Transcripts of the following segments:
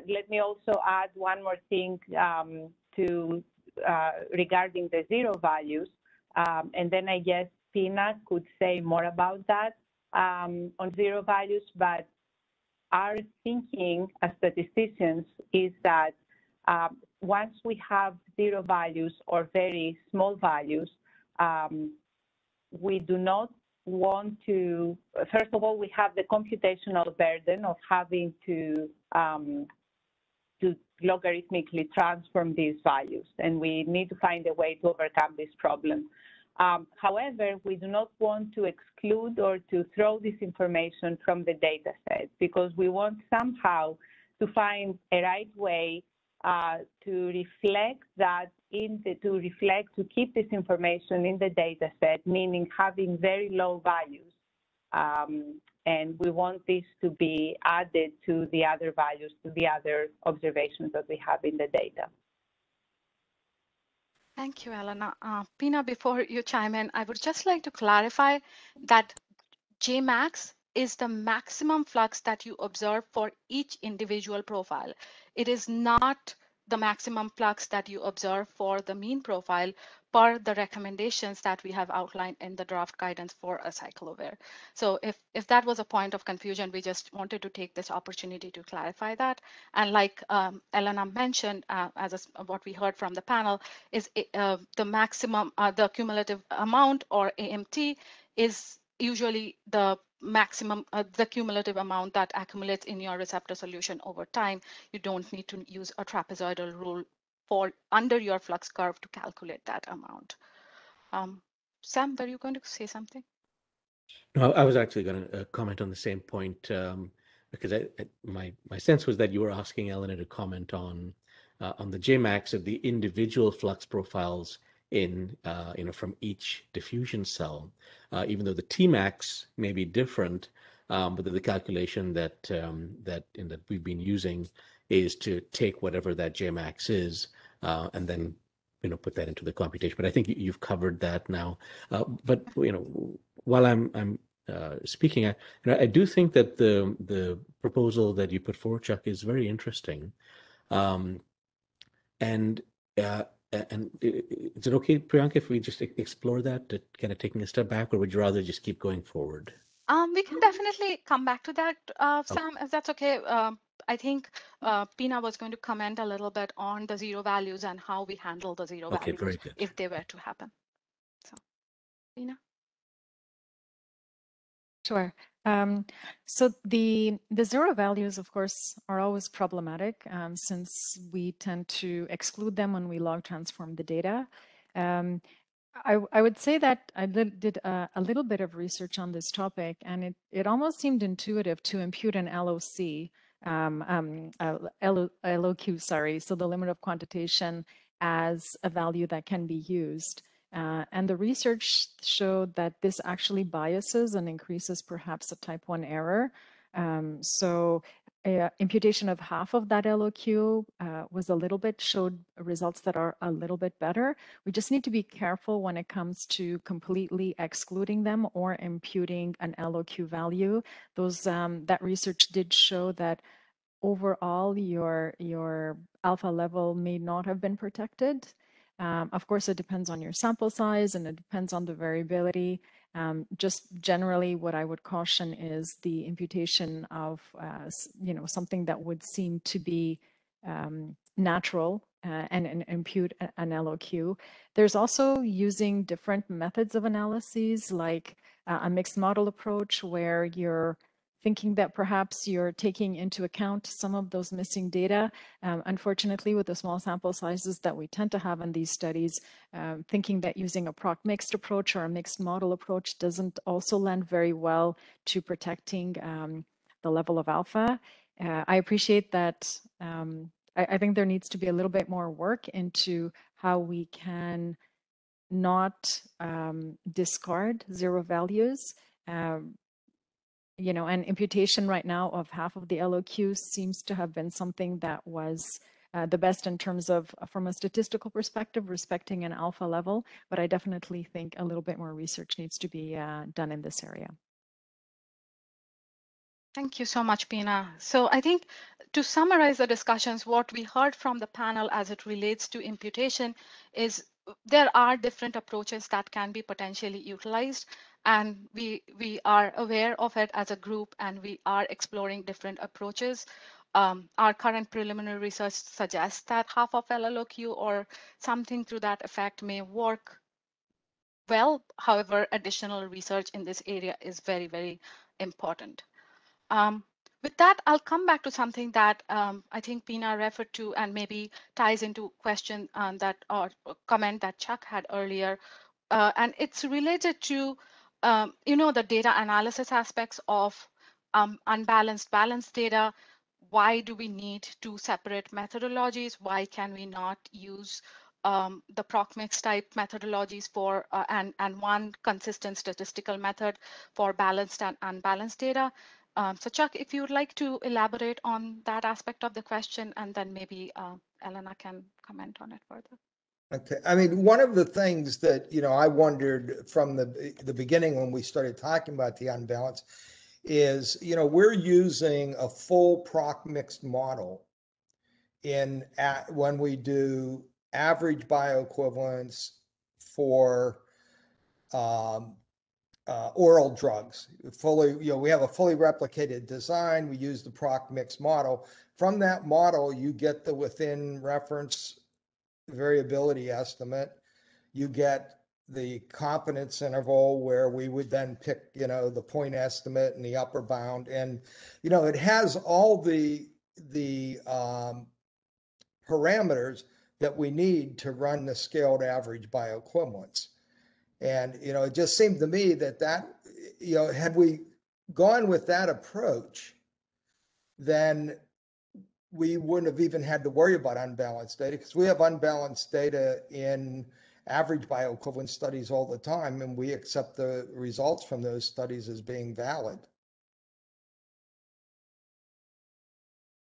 let me also add one more thing to regarding the zero values, and then I guess Pina could say more about that on zero values. But our thinking as statisticians is that once we have zero values or very small values, we do not want to, first of all, we have the computational burden of having to logarithmically transform these values, and we need to find a way to overcome this problem. However, we do not want to exclude or to throw this information from the data set, because we want somehow to find a right way to reflect that to keep this information in the data set, meaning having very low values. And we want this to be added to the other values, to the other observations that we have in the data. Thank you, Elena. Pina, before you chime in, I would just like to clarify that Gmax is the maximum flux that you observe for each individual profile. It is not the maximum flux that you observe for the mean profile per the recommendations that we have outlined in the draft guidance for Acyclovir. So if that was a point of confusion, we just wanted to take this opportunity to clarify that. And like Elena mentioned, what we heard from the panel, is the maximum, the cumulative amount, or AMT, is usually the maximum, the cumulative amount that accumulates in your receptor solution over time. You don't need to use a trapezoidal rule for under your flux curve to calculate that amount. Sam, were you going to say something? No, I was actually going to comment on the same point, because my sense was that you were asking Elena to comment on the Jmax of the individual flux profiles in from each diffusion cell, even though the Tmax may be different, but the calculation that we've been using is to take whatever that Jmax is and then put that into the computation. But I think you've covered that now. But while I'm speaking, I do think that the proposal that you put forward, Chuck, is very interesting, and is it okay, Priyanka, if we just explore that, kind of taking a step back, or would you rather just keep going forward? We can definitely come back to that, Sam, if that's okay. I think Pina was going to comment a little bit on the zero values and how we handle the zero values very good. if they were to happen. So, Pina? Sure. So the zero values, of course, are always problematic since we tend to exclude them when we log transform the data. I would say that I did a little bit of research on this topic, and it almost seemed intuitive to impute an LOQ, sorry, so the limit of quantitation, as a value that can be used. And the research showed that this actually biases and increases perhaps a type 1 error. So imputation of half of that LOQ showed results that are a little bit better. We just need to be careful when it comes to completely excluding them or imputing an LOQ value. That research did show that overall your alpha level may not have been protected. Of course, it depends on your sample size and it depends on the variability. Just generally, what I would caution is the imputation of, something that would seem to be natural and impute an LOQ. There's also using different methods of analyses, like a mixed model approach, where you're thinking that perhaps you're taking into account some of those missing data. Unfortunately, with the small sample sizes that we tend to have in these studies, thinking that using a proc mixed approach or a mixed model approach doesn't also lend very well to protecting the level of alpha. I appreciate that. I think there needs to be a little bit more work into how we can not discard zero values. And imputation right now of half of the LOQ seems to have been something that was the best in terms of, from a statistical perspective, respecting an alpha level. But I definitely think a little bit more research needs to be done in this area. Thank you so much, Pina. So I think to summarize the discussions, what we heard from the panel as it relates to imputation is there are different approaches that can be potentially utilized, and we are aware of it as a group, and we are exploring different approaches. Our current preliminary research suggests that half of LLOQ or something to that effect may work well. However, additional research in this area is very, very important. Um, with that, I'll come back to something that I think Pina referred to and maybe ties into question that or comment that Chuck had earlier. And it's related to, the data analysis aspects of unbalanced balanced data. Why do we need two separate methodologies? Why can we not use the ProcMix type methodologies for and one consistent statistical method for balanced and unbalanced data? So Chuck, if you would like to elaborate on that aspect of the question, and then maybe Elena can comment on it further. Okay. I mean, one of the things that, I wondered from the beginning when we started talking about the unbalance is, we're using a full proc mixed model when we do average bioequivalence for oral drugs. We have a fully replicated design. We use the proc mixed model. From that model, you get the within reference variability estimate. You get the confidence interval where we would then pick, the point estimate and the upper bound. And, it has all the parameters that we need to run the scaled average bioequivalence. And, it just seemed to me that, had we gone with that approach, then we wouldn't have even had to worry about unbalanced data, because we have unbalanced data in average bioequivalence studies all the time, and we accept the results from those studies as being valid.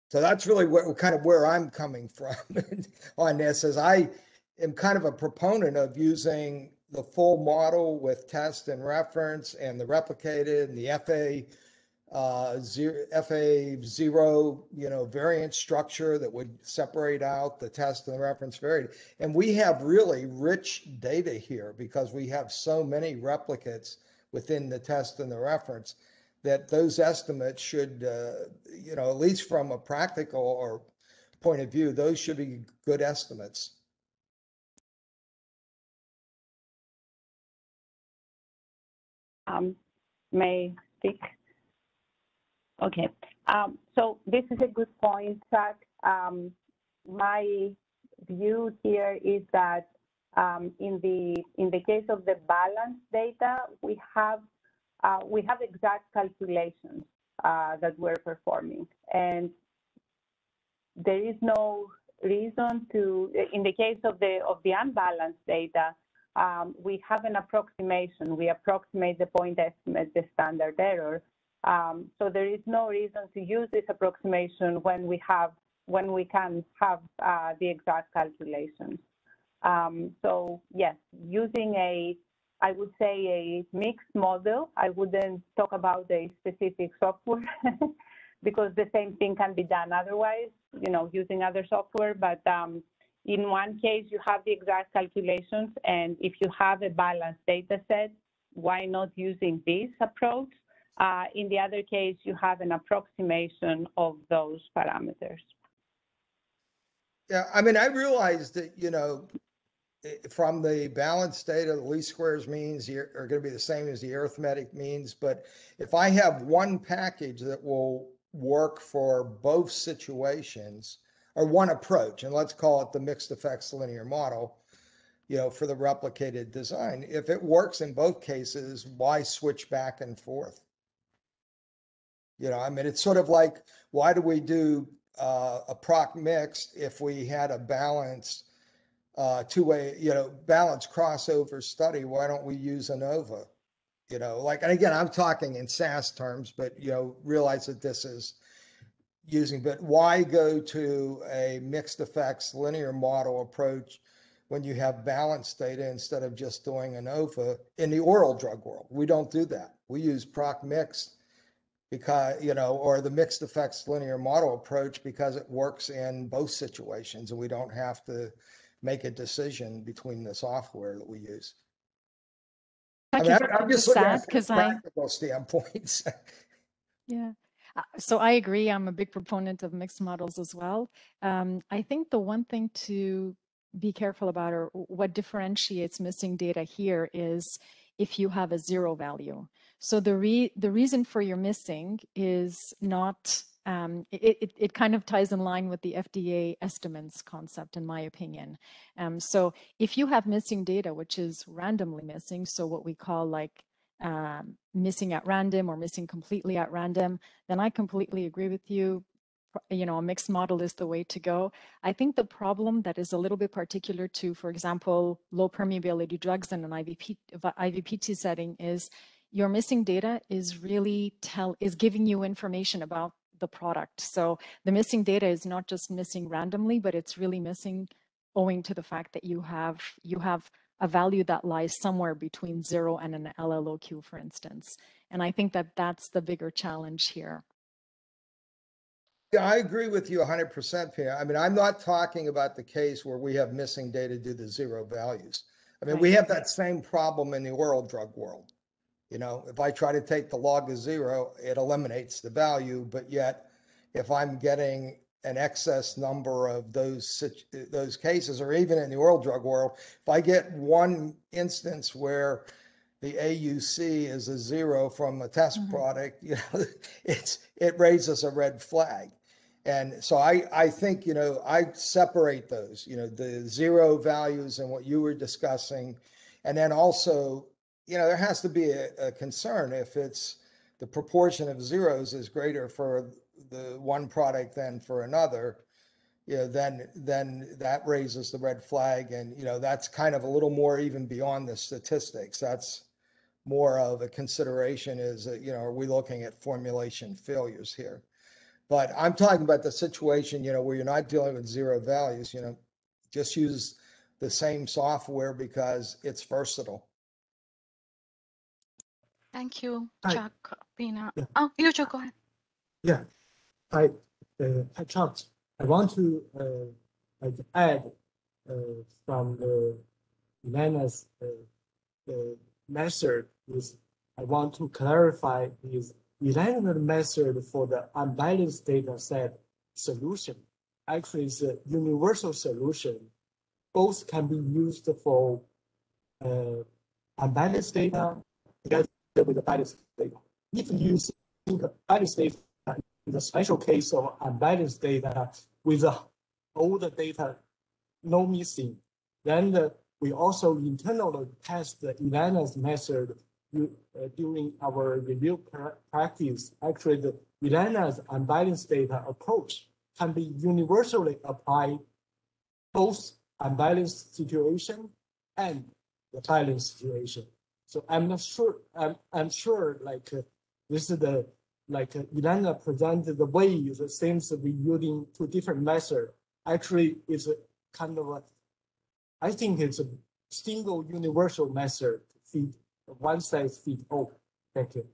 So that's really where I'm coming from on this, as I am kind of a proponent of using the full model with test and reference and the replicated and the FA0, variance structure that would separate out the test and the reference varied. And we have really rich data here because we have so many replicates within the test and the reference that those estimates should, at least from a practical or point of view, those should be good estimates. May I speak? Okay. So this is a good point, Chuck. My view here is that in the case of the balanced data, we have exact calculations that we're performing, and there is no reason to. In the case of the unbalanced data, we have an approximation. We approximate the point estimate, the standard error. So there is no reason to use this approximation when we can have the exact calculations. So yes, using I would say a mixed model. I wouldn't talk about a specific software because the same thing can be done otherwise, using other software. But in one case, you have the exact calculations, and if you have a balanced data set, why not using this approach? In the other case, you have an approximation of those parameters. Yeah, I mean, I realized that, from the balanced data, the least squares means are going to be the same as the arithmetic means. But if I have one package that will work for both situations, or one approach, and let's call it the mixed effects linear model, for the replicated design, if it works in both cases, why switch back and forth? I mean, it's sort of like, why do we do a proc mixed if we had a balanced two-way, balanced crossover study? Why don't we use ANOVA? And again, I'm talking in SAS terms, but, realize that this is but why go to a mixed effects linear model approach when you have balanced data instead of just doing ANOVA in the oral drug world? We don't do that. We use proc mixed because, or the mixed effects linear model approach because it works in both situations and we don't have to make a decision between the software that we use. I'm just looking at it from practical standpoints. Yeah. So I agree. I'm a big proponent of mixed models as well. I think the one thing to be careful about, or what differentiates missing data here, is if you have a zero value. So the reason for your missing is not, it kind of ties in line with the FDA estimates concept, in my opinion. So if you have missing data, which is randomly missing, so what we call like missing at random or missing completely at random, then I completely agree with you. A mixed model is the way to go. I think the problem that is a little bit particular to, for example, low permeability drugs in an IVPT setting is your missing data is really giving you information about the product. So the missing data is not just missing randomly, but it's really missing owing to the fact that you have a value that lies somewhere between 0 and an LLOQ, for instance. And I think that that's the bigger challenge here. Yeah, I agree with you 100%, Pia. I mean, I'm not talking about the case where we have missing data due to zero values. I mean, we have that same problem in the oral drug world. If I try to take the log of 0, it eliminates the value, but yet if I'm getting an excess number of those cases, or even in the oral drug world, if I get one instance where the AUC is a 0 from a test product, it raises a red flag. And so I think, I separate those, the 0 values and what you were discussing. And then also, there has to be a concern if it's the proportion of zeros is greater for the one product than for another, then that raises the red flag. And, that's kind of a little more even beyond the statistics. That's more of a consideration is, are we looking at formulation failures here? But I'm talking about the situation, where you're not dealing with zero values, just use the same software because it's versatile. Thank you, Chuck, Pina. Yeah. Oh, you go ahead. Yeah, I Chuck, I want to add from Elena's method is I want to clarify is Elena's method for the unbalanced data set solution actually is a universal solution. Both can be used for unbalanced data together with the balanced data. If you think balanced data is a special case of unbalanced data with all the data no missing, then we also internally test the Elena's method during our review practice. Actually, the Elena's unbalanced data approach can be universally applied both unbalanced situation and the balanced situation. So I'm not sure. I'm sure this is the Elena presented the way that seems to be using two different methods. Actually, it's a kind of a. I think it's a single universal method to fit one size fits all. Thank you.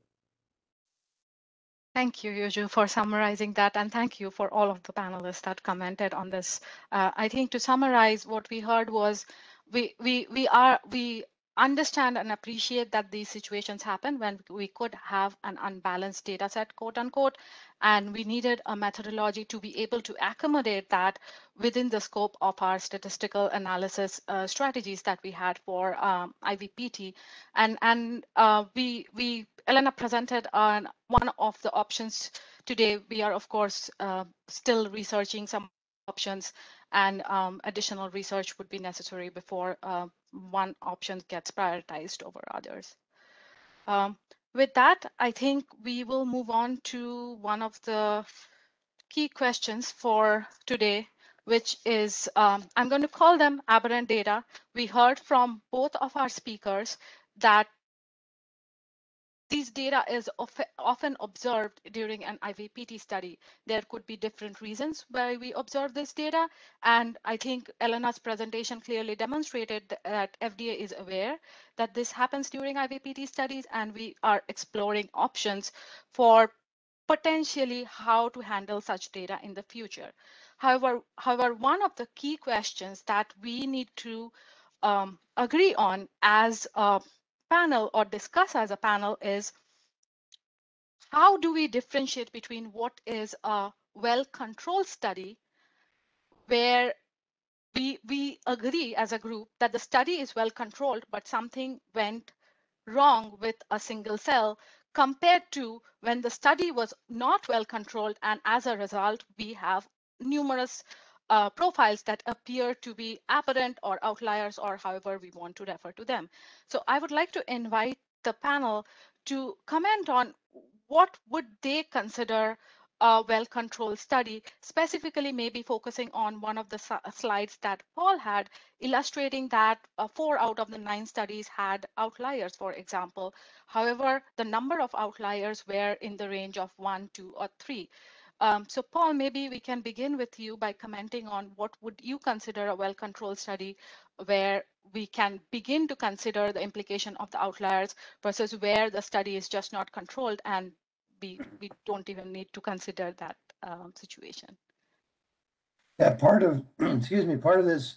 Thank you, Yuju, for summarizing that, and thank you for all of the panelists that commented on this. I think to summarize, what we heard was we understand and appreciate that these situations happen when we could have an unbalanced data set, quote unquote, and we needed a methodology to be able to accommodate that within the scope of our statistical analysis strategies that we had for IVPT. And Elena presented on one of the options today. We are, of course, still researching some options, and additional research would be necessary before one option gets prioritized over others. With that, I think we will move on to one of the key questions for today, which is, I'm going to call them aberrant data. We heard from both of our speakers that these data is often observed during an IVPT study. There could be different reasons why we observe this data. And I think Elena's presentation clearly demonstrated that FDA is aware that this happens during IVPT studies, and we are exploring options for potentially how to handle such data in the future. However, one of the key questions that we need to agree on as a panel or discuss as a panel is, how do we differentiate between what is a well-controlled study where we agree as a group that the study is well controlled, but something went wrong with a single cell, compared to when the study was not well controlled, and as a result, we have numerous profiles that appear to be aberrant or outliers, or however we want to refer to them. So I would like to invite the panel to comment on what would they consider a well-controlled study, specifically maybe focusing on one of the slides that Paul had, illustrating that 4 out of the 9 studies had outliers, for example. However, the number of outliers were in the range of 1, 2, or 3. So Paul, maybe we can begin with you by commenting on what would you consider a well-controlled study where we can begin to consider the implication of the outliers versus where the study is just not controlled and we don't even need to consider that situation. Yeah, part of, excuse me, part of this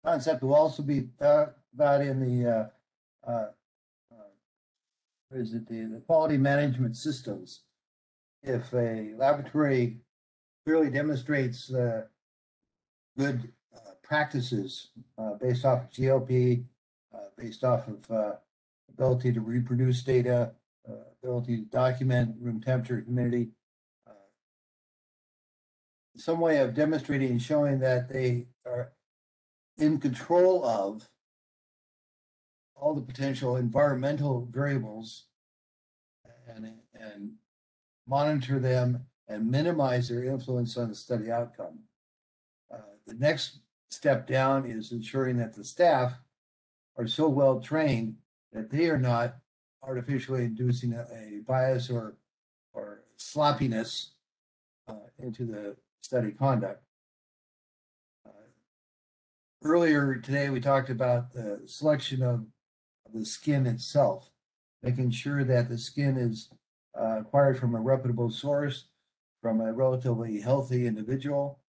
concept will also be thought about in the, what is it, the quality management systems. If a laboratory clearly demonstrates good practices based off of GLP, based off of ability to reproduce data, ability to document room temperature, humidity, some way of demonstrating and showing that they are in control of all the potential environmental variables and monitor them and minimize their influence on the study outcome. The next step down is ensuring that the staff are so well trained that they are not artificially inducing a bias or sloppiness into the study conduct. Earlier today, we talked about the selection of the skin itself, making sure that the skin is acquired from a reputable source, from a relatively healthy individual,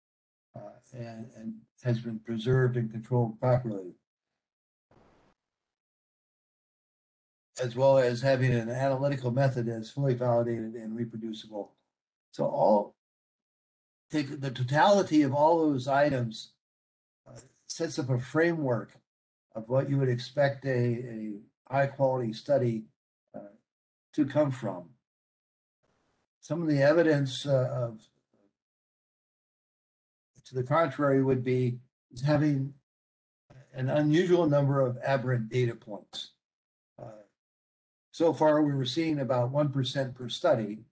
and has been preserved and controlled properly, as well as having an analytical method that's fully validated and reproducible. So all take the totality of all those items sets up a framework of what you would expect a high quality study to come from. Some of the evidence to the contrary would be having an unusual number of aberrant data points. So far, we were seeing about 1% per study,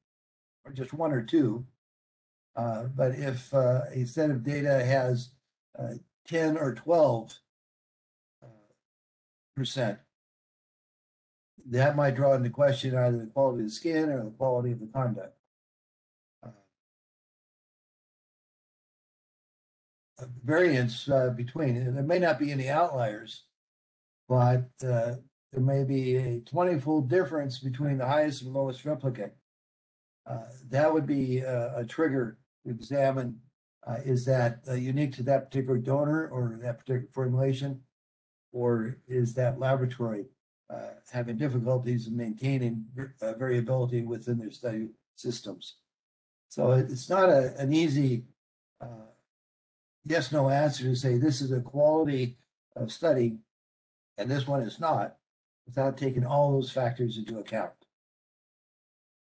or just 1 or 2. But if a set of data has 10 or 12%, that might draw into question either the quality of the skin or the quality of the conduct. Variance between, and there may not be any outliers, but there may be a 20-fold difference between the highest and lowest replicate. That would be a trigger to examine, is that unique to that particular donor or that particular formulation, or is that laboratory having difficulties in maintaining variability within their study systems? So it's not an easy yes/no answer to say this is a quality of study and this one is not, without taking all those factors into account.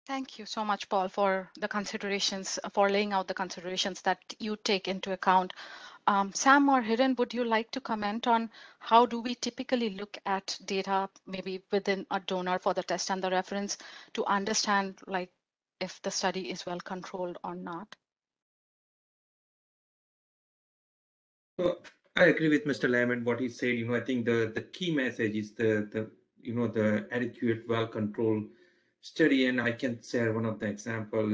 Thank you so much, Paul, for the considerations, for laying out the considerations that you take into account. Sam or Hiren, would you like to comment on how do we typically look at data maybe within a donor for the test and the reference to understand like if the study is well controlled or not? So I agree with Mr. Lamb what he said. I think the key message is the adequate, well-controlled study. And I can share one of the example,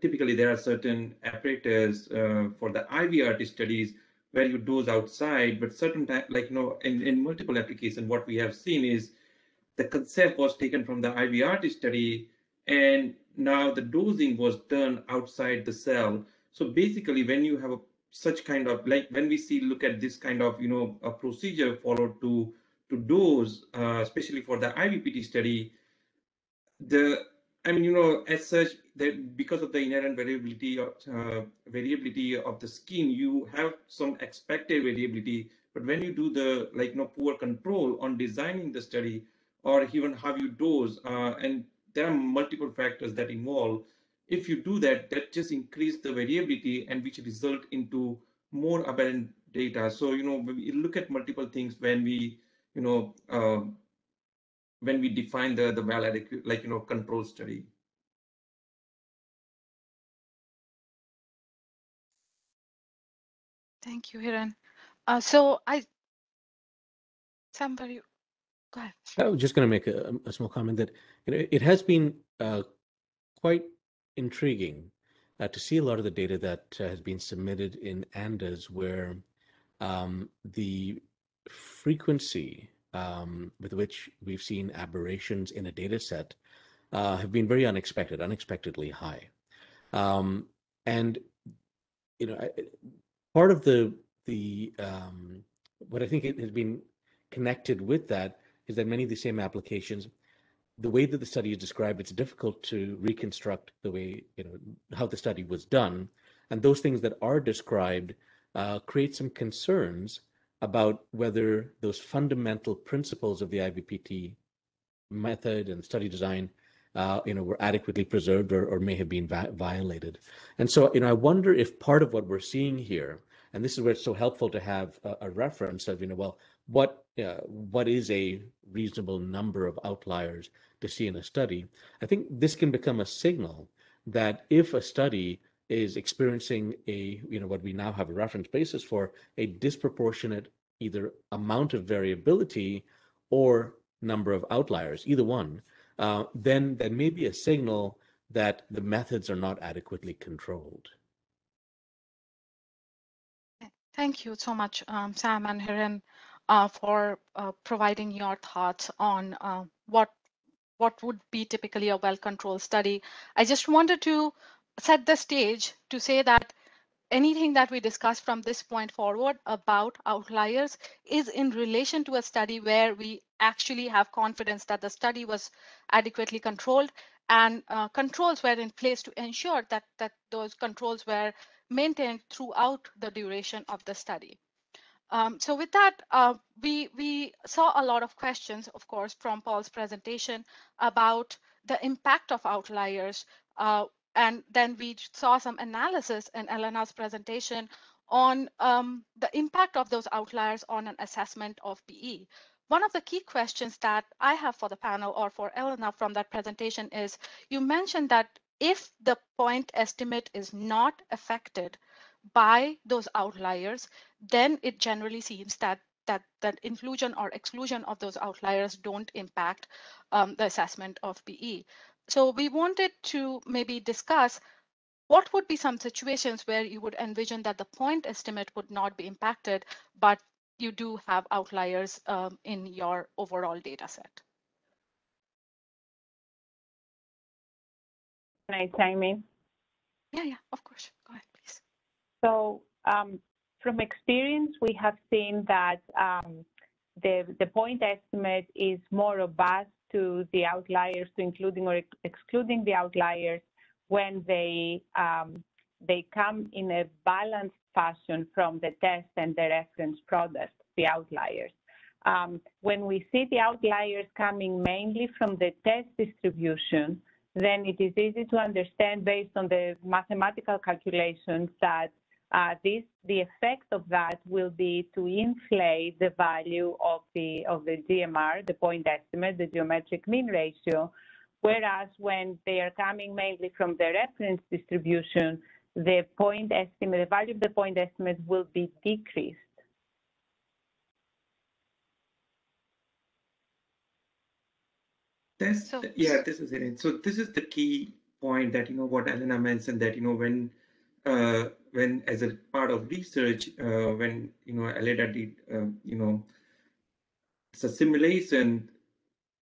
typically there are certain apparatus for the IVRT studies where you dose outside, but certain time, in multiple applications, what we have seen is the concept was taken from the IVRT study, and now the dosing was done outside the cell. So basically, when you have such kind of, like when we look at this kind of a procedure followed to dose, especially for the IVPT study, as such, that because of the inherent variability of the skin, you have some expected variability. But when you do the poor control on designing the study, or even how you dose, and there are multiple factors that involve. If you do that, that just increase the variability, and which result into more aberrant data. So we look at multiple things when we define the well adequate control study. Thank you, Hiran. Somebody, go ahead. I was just going to make a small comment that it has been quite intriguing to see a lot of the data that has been submitted in ANDAs where the frequency with which we've seen aberrations in a data set have been very unexpectedly high. And part of the what I think it has been connected with that is that many of the same applications, the way that the study is described, it's difficult to reconstruct the way, how the study was done. And those things that are described create some concerns about whether those fundamental principles of the IVPT method and study design were adequately preserved or may have been violated. And so, I wonder if part of what we're seeing here, and this is where it's so helpful to have a reference of, well, what is a reasonable number of outliers to see in a study? I think this can become a signal that if a study is experiencing what we now have a reference basis for, a disproportionate either amount of variability or number of outliers, either one, then that may be a signal that the methods are not adequately controlled. Thank you so much, Sam and Hiran, for providing your thoughts on what would be typically a well-controlled study. I just wanted to set the stage to say that anything that we discuss from this point forward about outliers is in relation to a study where we actually have confidence that the study was adequately controlled, and controls were in place to ensure that those controls were maintained throughout the duration of the study. So with that, we saw a lot of questions, of course, from Paul's presentation about the impact of outliers. And then we saw some analysis in Elena's presentation on the impact of those outliers on an assessment of PE. One of the key questions that I have for the panel or for Elena from that presentation is, you mentioned that if the point estimate is not affected by those outliers, then it generally seems that inclusion or exclusion of those outliers don't impact the assessment of PE. So we wanted to maybe discuss what would be some situations where you would envision that the point estimate would not be impacted, but you do have outliers in your overall data set. Can I chime in? Yeah, of course. Go ahead, please. So from experience, we have seen that the point estimate is more robust to the outliers, to including or excluding the outliers when they come in a balanced fashion from the test and the reference product, the outliers. When we see the outliers coming mainly from the test distribution, then it is easy to understand based on the mathematical calculations that the effect of that will be to inflate the value of the GMR, the point estimate, the geometric mean ratio, whereas when they are coming mainly from the reference distribution, the point estimate, the value of the point estimate will be decreased. This is it. So this is the key point that what Elena mentioned, that when as a part of research, when Elena did it's a simulation,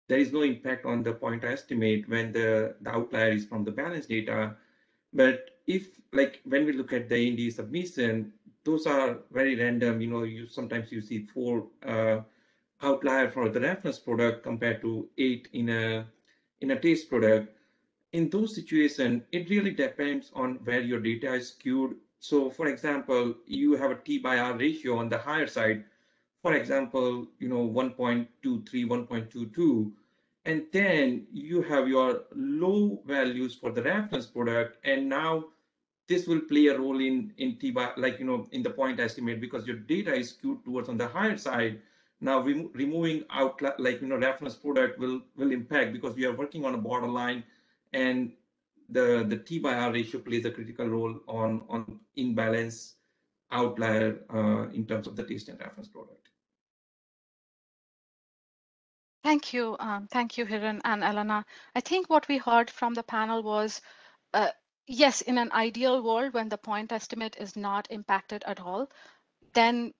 there is no impact on the pointer estimate when the outlier is from the balanced data. But if, like, when we look at the IND submission, those are very random. Sometimes you see 4 outlier for the reference product compared to 8 in a test product. In those situations, it really depends on where your data is skewed. So, for example, you have a T/R ratio on the higher side. For example, 1.23, 1.22, and then you have your low values for the reference product, and now this will play a role in T-bar, in the point estimate, because your data is skewed towards on the higher side. Now removing out reference product will impact, because we are working on a borderline, and the T/R ratio plays a critical role on imbalance outlier in terms of the test and reference product. Thank you, Hiren and Elena. I think what we heard from the panel was, yes, in an ideal world, when the point estimate is not impacted at all, then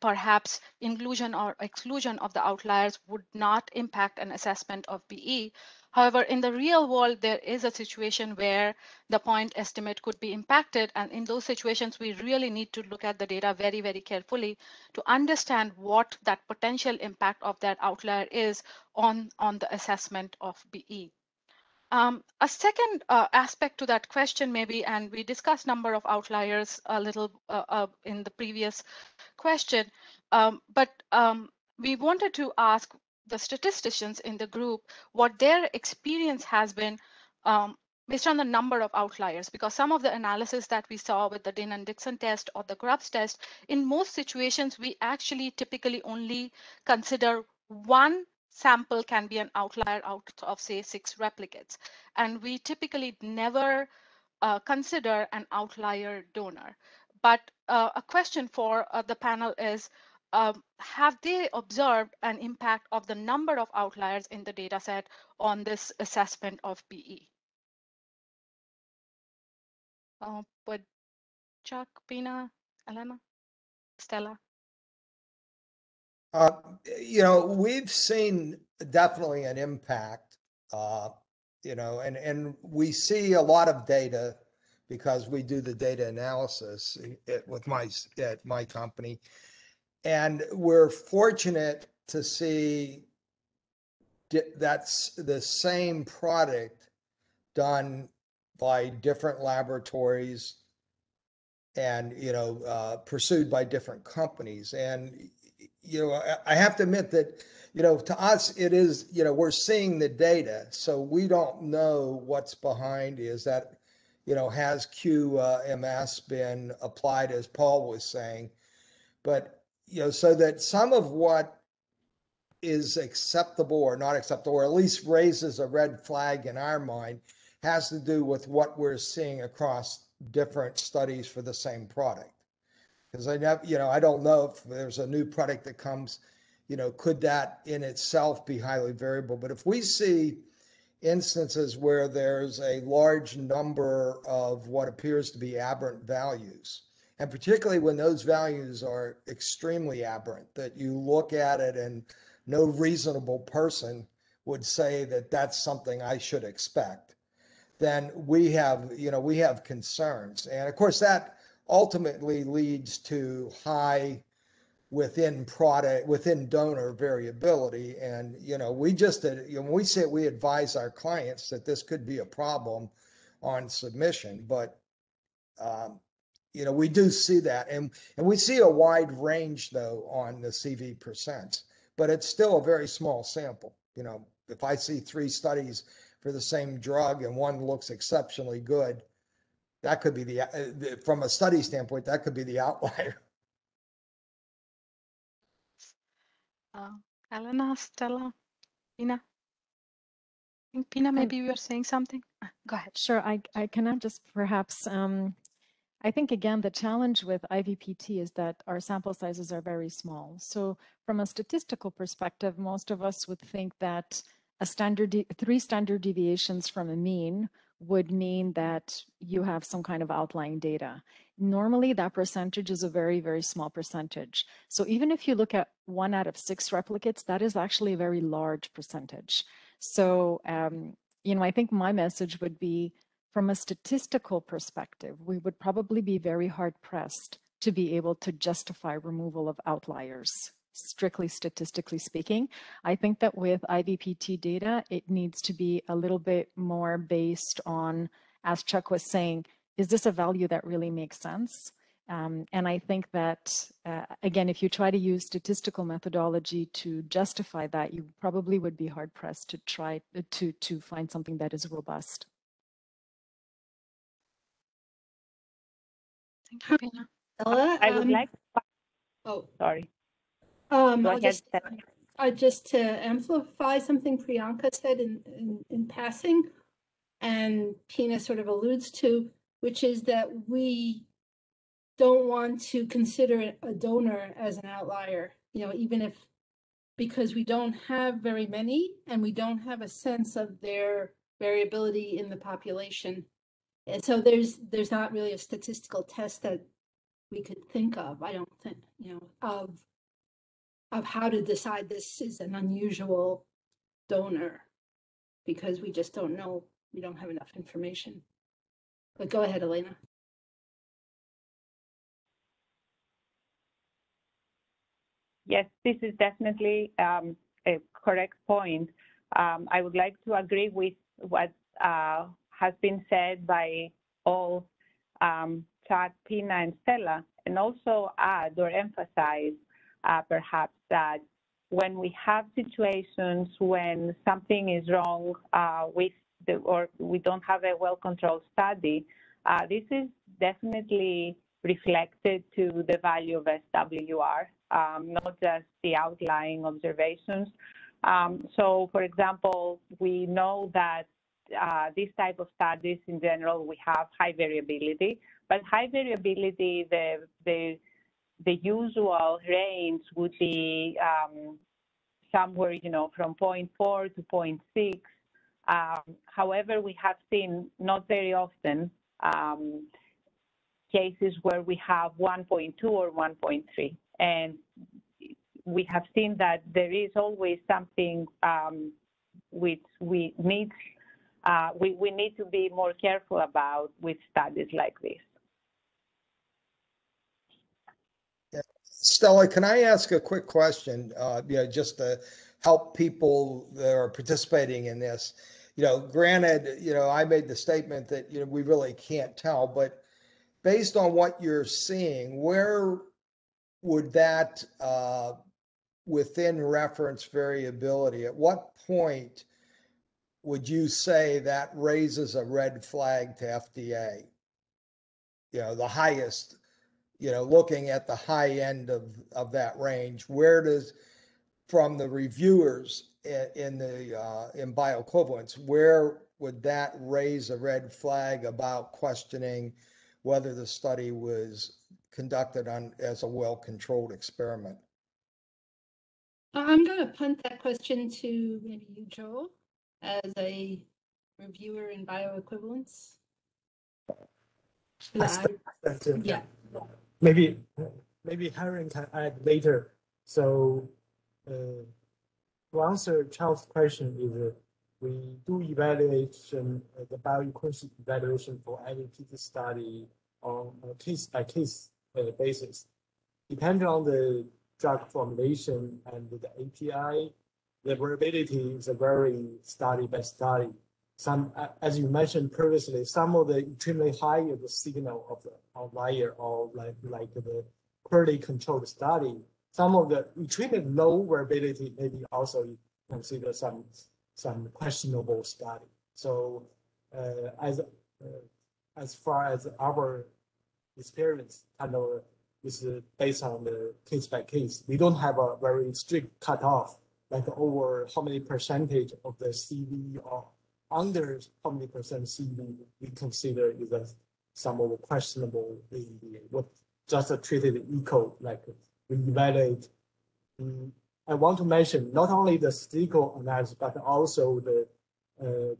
perhaps inclusion or exclusion of the outliers would not impact an assessment of BE. However, in the real world, there is a situation where the point estimate could be impacted. And in those situations, we really need to look at the data very, very carefully to understand what that potential impact of that outlier is on the assessment of BE. A second aspect to that question maybe, and we discussed number of outliers a little in the previous question, but we wanted to ask the statisticians in the group what their experience has been based on the number of outliers, because some of the analysis that we saw with the Din and Dixon test or the Grubbs test, in most situations, we actually typically only consider one sample can be an outlier out of, say, 6 replicates. And we typically never consider an outlier donor. But a question for the panel is, have they observed an impact of the number of outliers in the data set on this assessment of BE? But Chuck, Pina, Elena, Stella? We've seen definitely an impact, and we see a lot of data because we do the data analysis at my company. And we're fortunate to see that's the same product done by different laboratories and, pursued by different companies. And, I have to admit that, to us, it is, we're seeing the data, so we don't know what's behind. Is that, has QMS been applied, as Paul was saying? But, so that some of what is acceptable or not acceptable, or at least raises a red flag in our mind, has to do with what we're seeing across different studies for the same product. Because I don't know if there's a new product that comes, could that in itself be highly variable? But if we see instances where there's a large number of what appears to be aberrant values, and particularly when those values are extremely aberrant, that you look at it and no reasonable person would say that that's something I should expect, then we have concerns. And of course, that ultimately leads to high within donor variability. And, we just, when we say we advise our clients that this could be a problem on submission, but, we do see that. And we see a wide range, though, on the CV %, but it's still a very small sample. If I see 3 studies for the same drug and one looks exceptionally good, that could be from a study standpoint, that could be the outlier. Elena, Stella, Pina? I think Pina, maybe you were saying something. Go ahead. Sure, I cannot just perhaps, I think, again, the challenge with IVPT is that our sample sizes are very small. So from a statistical perspective, most of us would think that 3 standard deviations from a mean would mean that you have some kind of outlying data. normally that percentage is a very, very small percentage. So even if you look at 1 out of 6 replicates, that is actually a very large percentage. So, I think my message would be, from a statistical perspective, we would probably be very hard pressed to be able to justify removal of outliers, strictly statistically speaking. I think that with IVPT data, it needs to be a little bit more based on, as Chuck was saying, is this a value that really makes sense? And I think that, again, if you try to use statistical methodology to justify that, you probably would be hard pressed to try to find something that is robust. Thank you, Pina. Stella, I would like. Oh, Sorry. I'll ahead, just to amplify something Priyanka said in passing, and Pina sort of alludes to, which is that we don't want to consider a donor as an outlier, even if, because we don't have very many and we don't have a sense of their variability in the population. And so there's not really a statistical test that we could think of, I don't think, of how to decide this is an unusual donor, because we just don't know, we don't have enough information. But go ahead, Elena. Yes, this is definitely a correct point. I would like to agree with what has been said by all, Chuck, Pina, and Stella, and also add or emphasize perhaps that when we have situations when something is wrong or we don't have a well-controlled study, this is definitely reflected to the value of SWR, not just the outlying observations. So, for example, we know that this type of studies in general, we have high variability, but high variability, the usual range would be somewhere, from 0.4 to 0.6. However, we have seen not very often cases where we have 1.2 or 1.3. And we have seen that there is always something which we need to be more careful about with studies like this. Stella, can I ask a quick question, just to help people that are participating in this? Granted, I made the statement that, we really can't tell, but based on what you're seeing, where would that within reference variability, at what point would you say that raises a red flag to FDA? The highest, looking at the high end of that range, where does, from the reviewers in bioequivalence, where would that raise a red flag about questioning whether the study was conducted as a well-controlled experiment? I'm going to punt that question to maybe you, Joel, as a reviewer in bioequivalence. Yeah. Maybe Harry can add later. So to answer Charles' question is we do evaluation, the bioequivalence evaluation for IVPT study on a case-by-case basis. Depending on the drug formulation and the API, the variability is a very study by study. Some, as you mentioned previously, some of the extremely high of the signal of the outlier or like the poorly controlled study. Some of the extremely low variability maybe also consider some questionable study. So as far as our experience, kind of is based on the case by case. We don't have a very strict cutoff, like over how many percentage of the CV or under how many percent CV we consider is some of the questionable, what just treated equal, like we evaluate. I want to mention not only the statistical analysis, but also the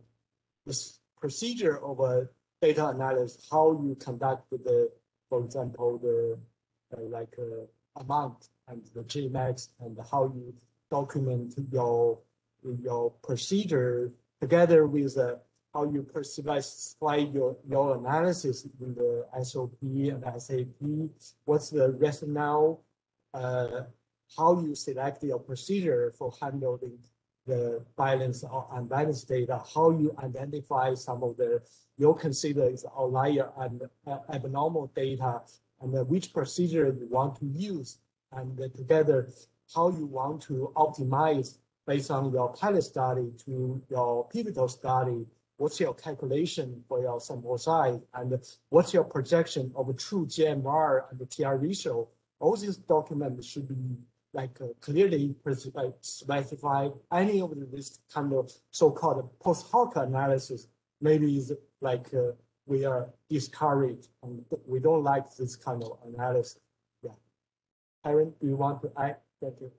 procedure of a data analysis, how you conduct the for example, the amount and the Gmax and how you document your procedure together with how you specify your analysis in the SOP and SAP. What's the rationale? How you select your procedure for handling the balanced or unbalanced data, how you identify some of the you consider is outlier and abnormal data, and which procedure you want to use, and together how you want to optimize based on your pilot study to your pivotal study. What's your calculation for your sample size, and what's your projection of a true GMR and the TR ratio? All these documents should be clearly specify any of this kind of so-called post hoc analysis. Maybe is we are discouraged and we don't like this kind of analysis. Yeah. Aaron, do you want to add? Thank you.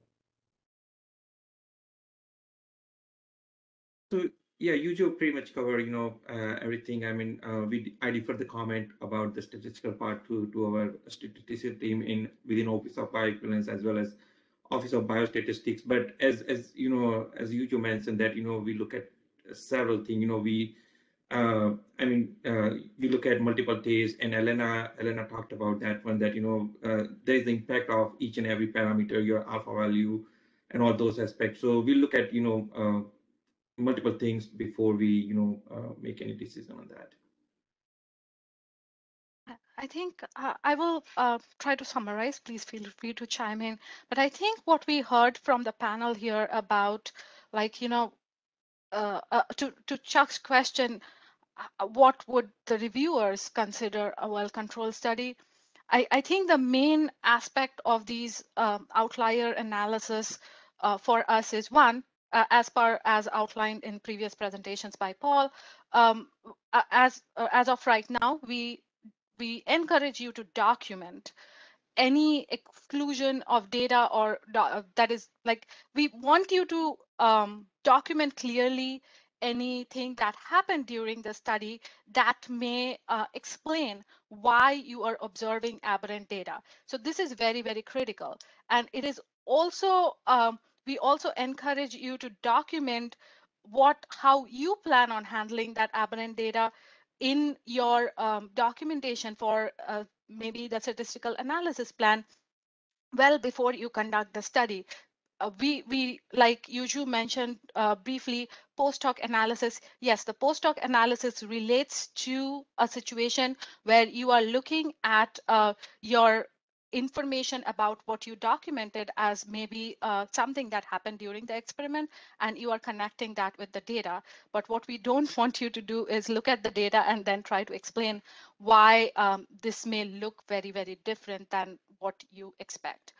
So yeah, you pretty much covered, everything. I mean, I defer the comment about the statistical part to our statistical team within Office of Bioequivalence as well as Office of Biostatistics. But as Yujo mentioned that, we look at several things, we look at multiple tests, and Elena talked about that one, that, there is the impact of each and every parameter, your alpha value and all those aspects. So we look at, multiple things before we, make any decision on that. I think I will try to summarize. Please feel free to chime in. But I think what we heard from the panel here about, to Chuck's question, what would the reviewers consider a well-controlled study? I think the main aspect of these outlier analysis for us is one, as outlined in previous presentations by Paul, as of right now, we encourage you to document any exclusion of data, or that is we want you to document clearly anything that happened during the study that may explain why you are observing aberrant data. So this is very, very critical. And it is also, we also encourage you to document how you plan on handling that aberrant data in your documentation for maybe the statistical analysis plan well before you conduct the study. We like Yuju mentioned briefly, post hoc analysis. Yes, the post hoc analysis relates to a situation where you are looking at your information about what you documented as maybe something that happened during the experiment, and you are connecting that with the data. But what we don't want you to do is look at the data and then try to explain why this may look very, very different than what you expect.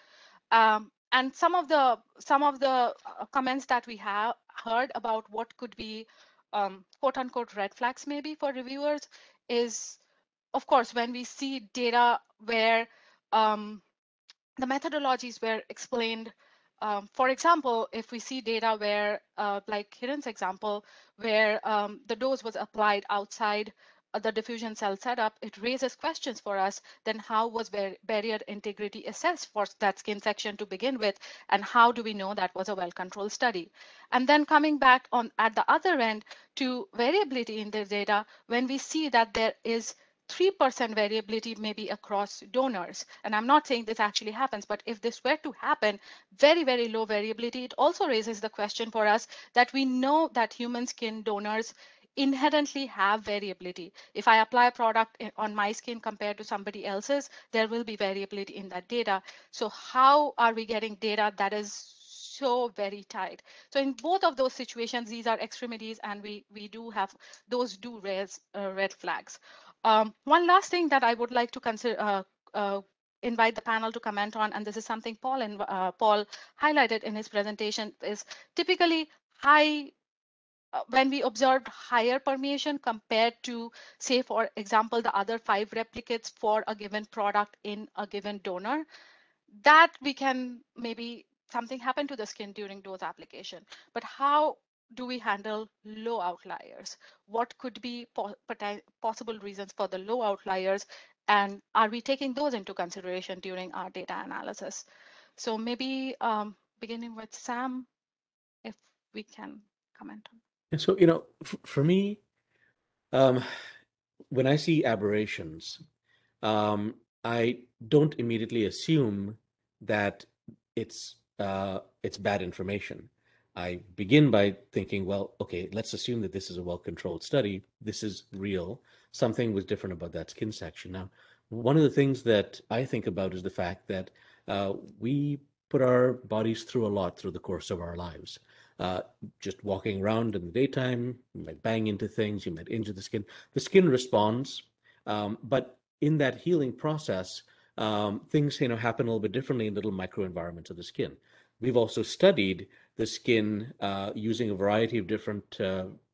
And some of the comments that we have heard about what could be quote unquote red flags maybe for reviewers is, of course, when we see data where the methodologies were explained. For example, if we see data where, like Hiren's example, where the dose was applied outside the diffusion cell setup, it raises questions for us. Then how was barrier integrity assessed for that skin section to begin with? And how do we know that was a well-controlled study? And then coming back on at the other end to variability in the data, when we see that there is 3% variability maybe across donors. And I'm not saying this actually happens, but if this were to happen, very, very low variability, it also raises the question for us that we know that human skin donors inherently have variability. If I apply a product on my skin compared to somebody else's, there will be variability in that data. So how are we getting data that is so very tight? So in both of those situations, these are extremities, and we do have those do raise red flags. One last thing that I would like to consider, invite the panel to comment on, and this is something Paul highlighted in his presentation, is typically when we observed higher permeation compared to, say, for example, the other 5 replicates for a given product in a given donor, that we can maybe something happened to the skin during dose application. But how do we handle low outliers? What could be possible reasons for the low outliers? And are we taking those into consideration during our data analysis? So maybe beginning with Sam, if we can comment on. And so, for me, when I see aberrations, I don't immediately assume that it's bad information. I begin by thinking, well, okay, let's assume that this is a well-controlled study. This is real. Something was different about that skin section. Now, one of the things that I think about is the fact that we put our bodies through a lot through the course of our lives. Just walking around in the daytime, you might bang into things, you might injure the skin. The skin responds, but in that healing process, things happen a little bit differently in little microenvironments of the skin. We've also studied the skin using a variety of different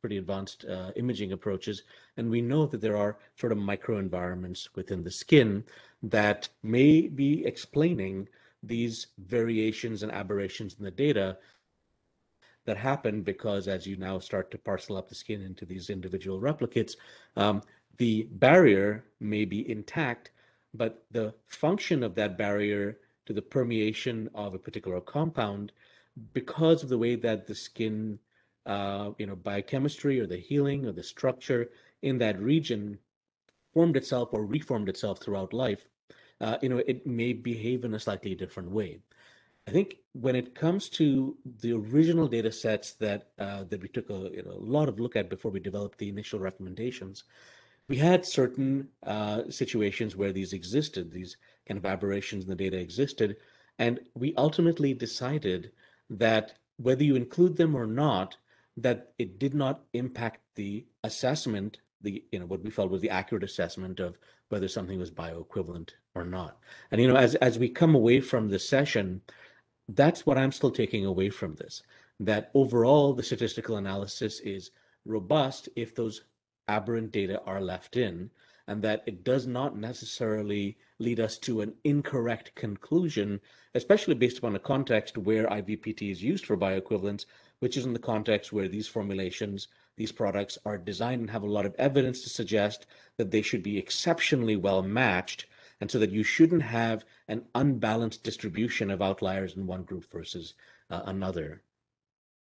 pretty advanced imaging approaches, and we know that there are sort of microenvironments within the skin that may be explaining these variations and aberrations in the data that happen because as you now start to parcel up the skin into these individual replicates, the barrier may be intact, but the function of that barrier to the permeation of a particular compound, because of the way that the skin, biochemistry or the healing or the structure in that region formed itself or reformed itself throughout life, it may behave in a slightly different way. I think when it comes to the original data sets that we took a lot of look at before we developed the initial recommendations, we had certain situations where these existed, these kind of aberrations in the data existed, and we ultimately decided that whether you include them or not, that it did not impact the assessment, what we felt was the accurate assessment of whether something was bioequivalent or not. And as we come away from this session, that's what I'm still taking away from this, that overall the statistical analysis is robust if those aberrant data are left in, and that it does not necessarily lead us to an incorrect conclusion, especially based upon a context where IVPT is used for bioequivalence, which is in the context where these formulations, these products are designed and have a lot of evidence to suggest that they should be exceptionally well matched, and so that you shouldn't have an unbalanced distribution of outliers in one group versus another.